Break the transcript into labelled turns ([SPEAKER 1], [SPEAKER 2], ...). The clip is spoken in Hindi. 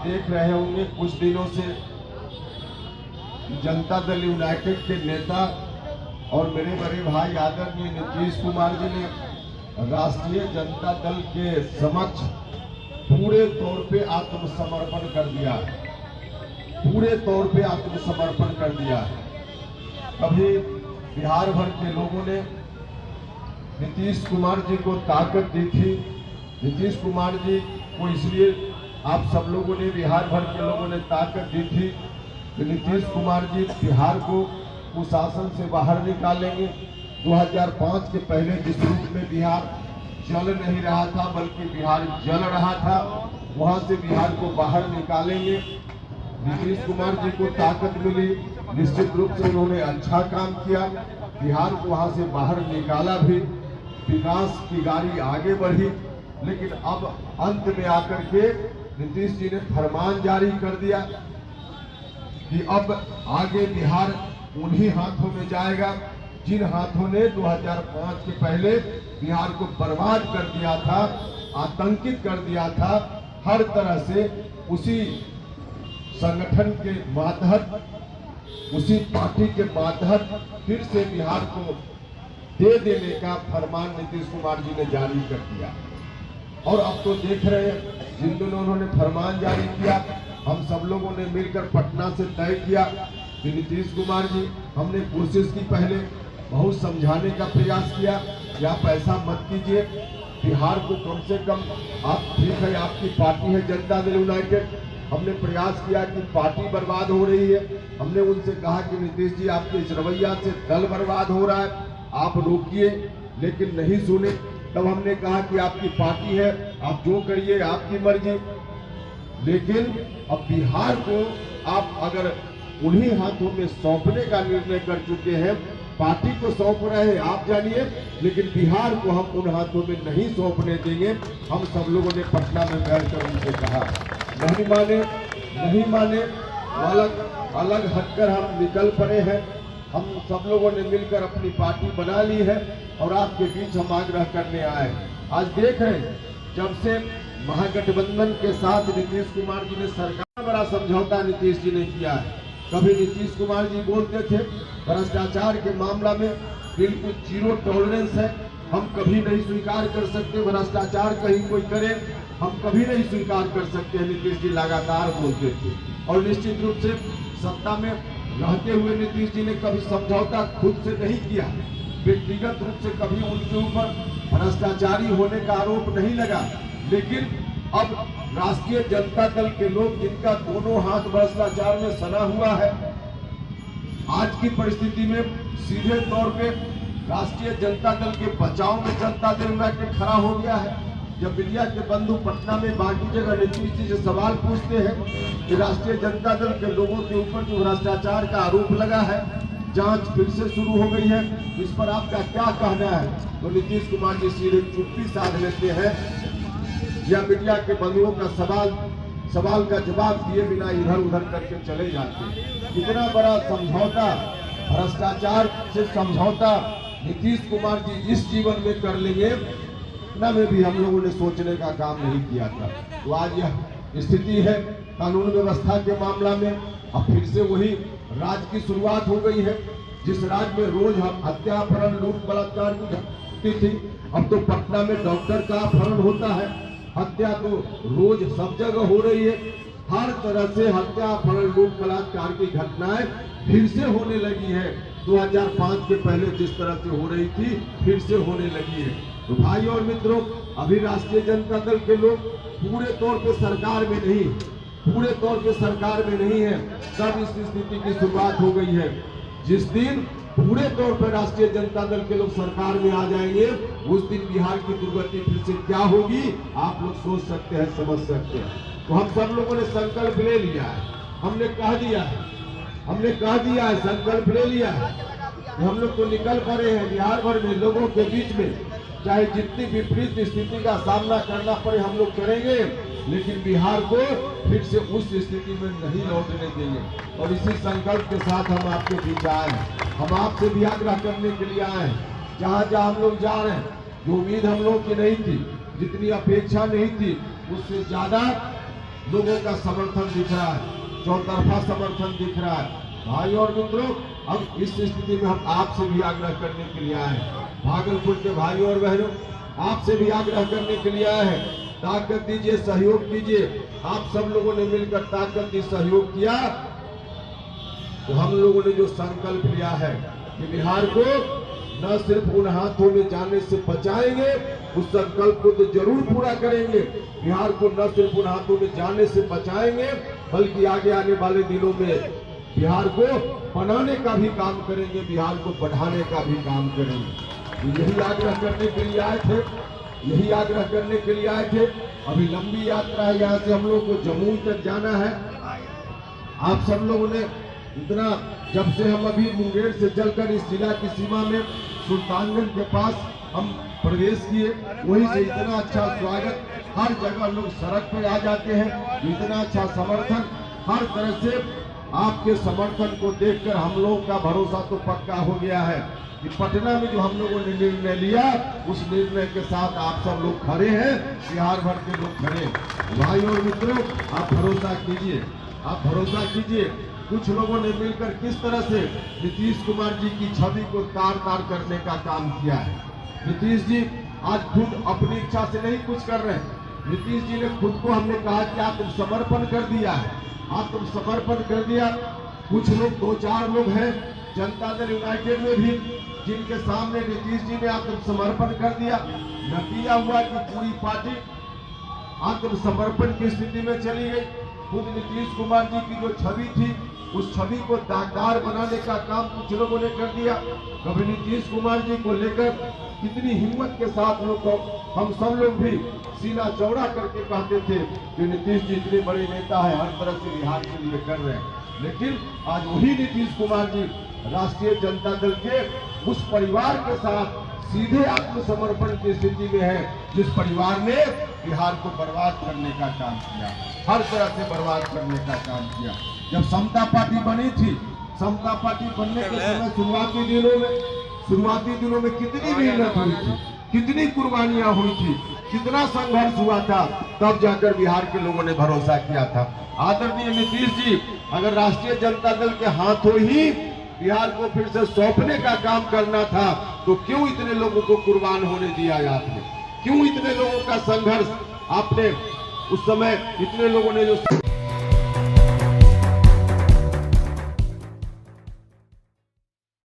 [SPEAKER 1] आप देख रहे होंगे कुछ दिनों से जनता दल यूनाइटेड के नेता और मेरे बड़े भाई आदरणीय नीतीश कुमार जी ने राष्ट्रीय जनता दल के समक्ष पूरे तौर पे आत्मसमर्पण कर दिया, पूरे तौर पे आत्मसमर्पण कर दिया। कभी बिहार भर के लोगों ने नीतीश कुमार जी को ताकत दी थी। नीतीश कुमार जी को इसलिए आप सब लोगों ने, बिहार भर के लोगों ने ताकत दी थी कि नीतीश कुमार जी बिहार को कुशासन से बाहर निकालेंगे। 2005 के पहले जिस रूप में बिहार जल नहीं रहा था बल्कि बिहार जल रहा था, वहां से बिहार को बाहर निकालेंगे। नीतीश कुमार जी को ताकत मिली, निश्चित रूप से उन्होंने अच्छा काम किया, बिहार को वहां से बाहर निकाला भी, विकास की गाड़ी आगे बढ़ी। लेकिन अब अंत में आकर के नीतीश जी ने फरमान जारी कर दिया कि अब आगे बिहार उन्हीं हाथों में जाएगा जिन हाथों ने 2005 के पहले बिहार को बर्बाद कर दिया था, आतंकित कर दिया था। हर तरह से उसी संगठन के मातहत, उसी पार्टी के मातहत फिर से बिहार को दे देने का फरमान नीतीश कुमार जी ने जारी कर दिया। और अब तो देख रहे हैं, जिन दिनों उन्होंने फरमान जारी किया, हम सब लोगों ने मिलकर पटना से तय किया कि नीतीश कुमार जी, हमने कोशिश की, पहले बहुत समझाने का प्रयास किया कि आप ऐसा मत कीजिए, बिहार को कम से कम आप, ठीक है आपकी पार्टी है जनता दल यूनाइटेड, हमने प्रयास किया कि पार्टी बर्बाद हो रही है। हमने उनसे कहा कि नीतीश जी आपके इस रवैया से दल बर्बाद हो रहा है, आप रोकिए, लेकिन नहीं सुने। तब हमने कहा कि आपकी पार्टी है, आप जो करिए आपकी मर्जी, लेकिन अब बिहार को आप अगर उन्हीं हाथों में सौंपने का निर्णय कर चुके हैं, पार्टी को सौंप रहे हैं आप जानिए, लेकिन बिहार को हम उन हाथों में नहीं सौंपने देंगे। हम सब लोगों ने पटना में बैठकर उनसे कहा, नहीं माने, नहीं माने, अलग हटकर हम निकल पड़े हैं। हम सब लोगों ने मिलकर अपनी पार्टी बना ली है और आपके बीच हम आग्रह करने आए। आज देख रहे हैं, जब से महागठबंधन के साथ नीतीश कुमार जी ने सरकार, बड़ा समझौता नीतीश जी ने किया है। कभी नीतीश कुमार जी बोलते थे भ्रष्टाचार के मामला में बिल्कुल जीरो टॉलरेंस है, हम कभी नहीं स्वीकार कर सकते भ्रष्टाचार कहीं कोई करे, हम कभी नहीं स्वीकार कर सकते, नीतीश जी लगातार बोलते थे। और निश्चित रूप से सत्ता में रहते हुए नीतीश जी ने कभी समझौता खुद से नहीं किया, व्यक्तिगत रूप से कभी उनके ऊपर भ्रष्टाचारी होने का आरोप नहीं लगा। लेकिन अब राष्ट्रीय जनता दल के लोग, जिनका दोनों हाथ भ्रष्टाचार में सना हुआ है, आज की परिस्थिति में सीधे तौर पे राष्ट्रीय जनता दल के बचाव में जनता दल यूनाइटेड खड़ा हो गया है। जब मीडिया के बंधु पटना में बाकी जगह नीतीश जी से सवाल पूछते हैं कि राष्ट्रीय जनता दल के लोगों के ऊपर जो भ्रष्टाचार का आरोप लगा है, जांच फिर से शुरू हो गई है, इस पर आपका क्या कहना है, तो नीतीश कुमार जी सीधे चुप्पी साध लेते हैं या मीडिया के बंधुओं का सवाल का जवाब दिए बिना इधर उधर करके चले जाते हैं। कितना बड़ा समझौता, भ्रष्टाचार से समझौता नीतीश कुमार जी इस जीवन में कर लेंगे, इतना में भी हम लोगों ने सोचने का काम नहीं किया था। तो आज यह स्थिति है कानून व्यवस्था के मामला में। अब फिर से वही राज की शुरुआत हो गई है, जिस राज में रोज हत्या, अपहरण, लूट, बलात्कार की घटती थी, अब तो पटना में डॉक्टर का अपहरण होता है। हत्या तो रोज सब जगह हो रही है, हर तरह से हत्या, अपहरण, लूट, बलात्कार की घटनाएं फिर से होने लगी है। 2005 के पहले जिस तरह से हो रही थी फिर से होने लगी है। तो भाई और मित्रों, अभी राष्ट्रीय जनता दल के लोग पूरे तौर पे सरकार में नहीं, पूरे तौर पे सरकार में नहीं है, तब इस स्थिति की शुरुआत हो गई है। जिस दिन पूरे तौर पर राष्ट्रीय जनता दल के लोग सरकार में आ जाएंगे, उस दिन बिहार की दुर्गति फिर से क्या होगी आप लोग सोच सकते हैं, समझ सकते हैं। तो हम सब लोगों ने संकल्प ले लिया है, हमने कह दिया है, संकल्प ले लिया है कि हम लोग तो निकल पड़े हैं बिहार भर में लोगों के बीच में, चाहे जितनी विपरीत स्थिति का सामना करना पड़े हम लोग करेंगे, लेकिन बिहार को फिर से उस स्थिति में नहीं लौटने देंगे। और इसी संकल्प के साथ हम आपके बीच आए हैं, हम आपसे भी आग्रह करने के लिए आए हैं। जहाँ जहाँ हम लोग जा रहे हैं, जो उम्मीद हम लोग की नहीं थी, जितनी अपेक्षा नहीं थी, उससे ज्यादा लोगों का समर्थन दिख रहा है, चौतरफा समर्थन दिख रहा है। भाई और मित्रों, अब इस स्थिति में हम आपसे भी आग्रह करने के लिए आए हैं, भागलपुर के भाई और बहनों, आपसे भी आग्रह करने के लिए आए हैं, ताकत दीजिए, सहयोग कीजिए। आप सब लोगों ने मिलकर ताकत दी, सहयोग किया, तो हम लोगों ने जो संकल्प लिया है कि बिहार को न सिर्फ उन हाथों में जाने से बचाएंगे, उस संकल्प को तो जरूर पूरा करेंगे। बिहार को न सिर्फ उन हाथों में जाने से बचाएंगे, बल्कि आगे आने वाले दिनों में बिहार को बनाने का भी काम करेंगे, बिहार को बढ़ाने का भी काम करेंगे। यही आग्रह करने के लिए आए थे, यही आग्रह करने के लिए आए थे। अभी लंबी यात्रा है, यहाँ से हम लोग को जम्मू तक जाना है। आप सब लोगों ने इतना, जब से हम अभी मुंगेर से चलकर इस जिला की सीमा में सुल्तानगंज के पास हम प्रवेश किए, वहीं से इतना अच्छा स्वागत, हर जगह लोग सड़क पर आ जाते हैं, इतना अच्छा समर्थन, हर तरह से आपके समर्थन को देखकर हम लोगों का भरोसा तो पक्का हो गया है कि पटना में जो हम लोगों ने निर्णय लिया, उस निर्णय के साथ आप सब लोग खड़े हैं, बिहार भर के लोग खड़े हैं। भाई और मित्रों, आप भरोसा कीजिए, आप भरोसा कीजिए। कुछ लोगों ने मिलकर किस तरह से नीतीश कुमार जी की छवि को तार तार करने का काम किया है। नीतीश जी आज खुद अपनी इच्छा से नहीं कुछ कर रहे हैं। नीतीश जी ने खुद को, हमने कहा कि आत्मसमर्पण कर दिया है, आत्मसमर्पण कर दिया। कुछ लोग, 2-4 लोग हैं जनता दल यूनाइटेड में भी, जिनके सामने नीतीश जी ने आत्मसमर्पण कर दिया। नतीजा हुआ कि पूरी पार्टी आत्मसमर्पण की स्थिति में चली गई। खुद नीतीश कुमार जी की जो छवि थी, उस छवि को दागदार बनाने का काम कुछ लोगों ने कर दिया। कभी नीतीश कुमार जी को लेकर कितनी हिम्मत के साथ लोग, हम सब लोग भी सीना चौड़ा करके कहते थे कि नीतीश जी इतने बड़े नेता है, हर तरह से बिहार के लिए कर रहे हैं। लेकिन आज वही नीतीश कुमार जी राष्ट्रीय जनता दल के उस परिवार के साथ सीधे आत्मसमर्पण की स्थिति में है, जिस परिवार ने बिहार को बर्बाद करने का काम किया, हर तरह से बर्बाद करने का काम किया। जब समता पार्टी बनी थी, समता पार्टी बनने के समय शुरुआती दिनों में कितनी मेहनत हुई थी, कितनी कुर्बानियां हुई थी, कितना संघर्ष हुआ था, तब जाकर बिहार के लोगों ने भरोसा किया था। आदरणीय नीतीश जी, अगर राष्ट्रीय जनता दल के हाथों ही बिहार को फिर से सौंपने का काम करना था, तो क्यों इतने लोगों को कुर्बान होने दिया आपने? क्यों इतने लोगों का संघर्ष आपने उस समय, इतने लोगों ने जो